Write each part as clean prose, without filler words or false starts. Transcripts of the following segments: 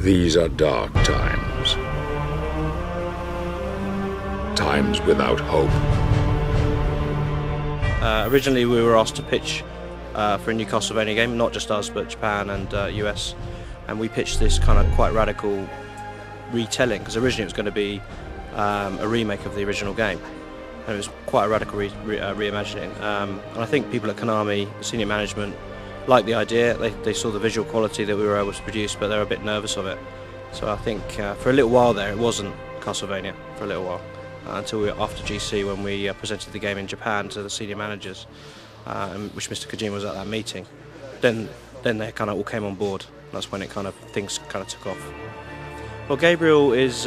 These are dark times. Times without hope. Originally we were asked to pitch for a new Castlevania game, not just us but Japan and US, and we pitched this kind of quite radical retelling, because originally it was going to be a remake of the original game, and it was quite a radical reimagining. And I think people at Konami, senior management, liked the idea. They saw the visual quality that we were able to produce, but they were a bit nervous of it. So I think for a little while there it wasn't Castlevania, for a little while, until after GC, when we presented the game in Japan to the senior managers, which Mr. Kojima was at that meeting. Then they kind of all came on board. That's when things kind of took off. Well, Gabriel is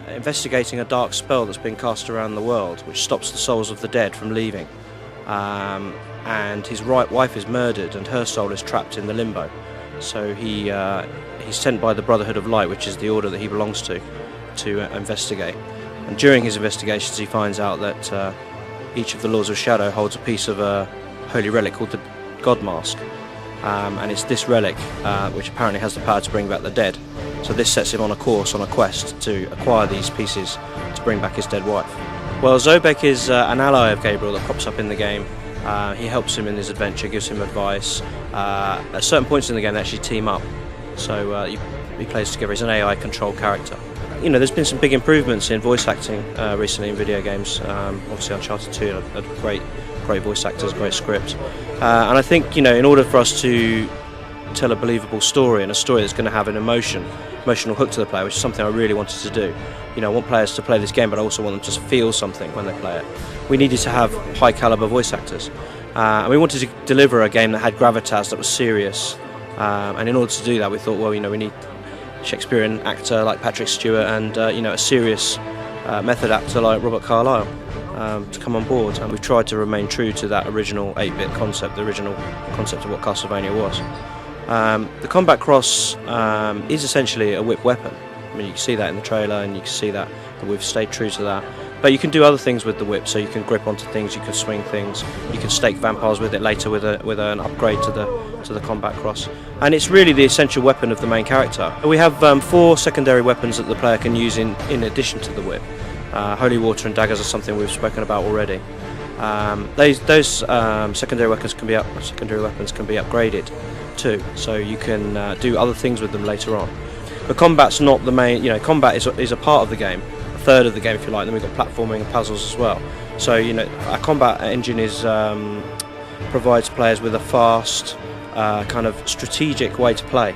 investigating a dark spell that's been cast around the world, which stops the souls of the dead from leaving. And his wife is murdered, and her soul is trapped in the limbo. So he's sent by the Brotherhood of Light, which is the order that he belongs to investigate. And during his investigations, he finds out that each of the Lords of Shadow holds a piece of a holy relic called the God Mask. And it's this relic which apparently has the power to bring back the dead. So this sets him on a course, on a quest to acquire these pieces to bring back his dead wife. Well, Zobek is an ally of Gabriel that crops up in the game. He helps him in his adventure, gives him advice. At certain points in the game they actually team up, so he plays together. He's an AI controlled character. You know, there's been some big improvements in voice acting recently in video games. Obviously Uncharted 2 had great voice actors, great script. And I think, you know, in order for us to tell a believable story, and a story that's going to have an emotional hook to the player, which is something I really wanted to do. You know, I want players to play this game, but I also want them to feel something when they play it. We needed to have high caliber voice actors, and we wanted to deliver a game that had gravitas, that was serious. And in order to do that, we thought, well, you know, we need a Shakespearean actor like Patrick Stewart, and you know, a serious method actor like Robert Carlyle to come on board. And we've tried to remain true to that original 8-bit concept, the original concept of what Castlevania was. The combat cross is essentially a whip weapon. I mean, you can see that in the trailer, and you can see that we've stayed true to that. But you can do other things with the whip, so you can grip onto things, you can swing things, you can stake vampires with it later with an upgrade to the combat cross. And it's really the essential weapon of the main character. We have 4 secondary weapons that the player can use in addition to the whip. Holy water and daggers are something we've spoken about already. Those secondary weapons can be upgraded too, so you can do other things with them later on. But combat's not the main. You know, combat is a part of the game, a third of the game if you like. Then we've got platforming and puzzles as well. So, you know, our combat engine provides players with a fast, kind of strategic way to play,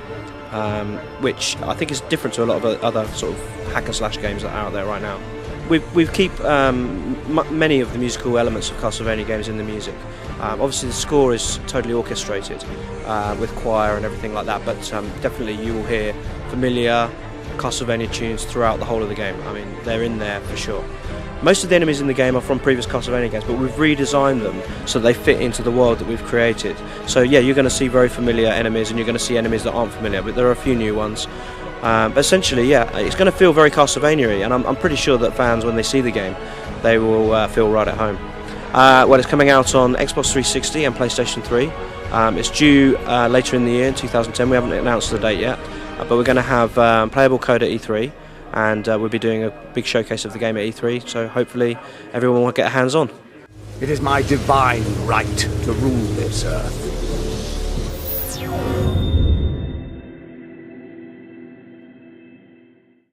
which I think is different to a lot of other sort of hack and slash games that are out there right now. We keep many of the musical elements of Castlevania games in the music. Obviously the score is totally orchestrated with choir and everything like that, but definitely you will hear familiar Castlevania tunes throughout the whole of the game. I mean, they're in there for sure. Most of the enemies in the game are from previous Castlevania games, but we've redesigned them so they fit into the world that we've created. So yeah, you're going to see very familiar enemies, and you're going to see enemies that aren't familiar, but there are a few new ones. But essentially, yeah, it's going to feel very Castlevania-y, and I'm pretty sure that fans, when they see the game, they will feel right at home. Well, it's coming out on Xbox 360 and PlayStation 3. It's due later in the year, in 2010. We haven't announced the date yet, but we're going to have playable code at E3, and we'll be doing a big showcase of the game at E3, so hopefully everyone will get their hands on. It is my divine right to rule this earth.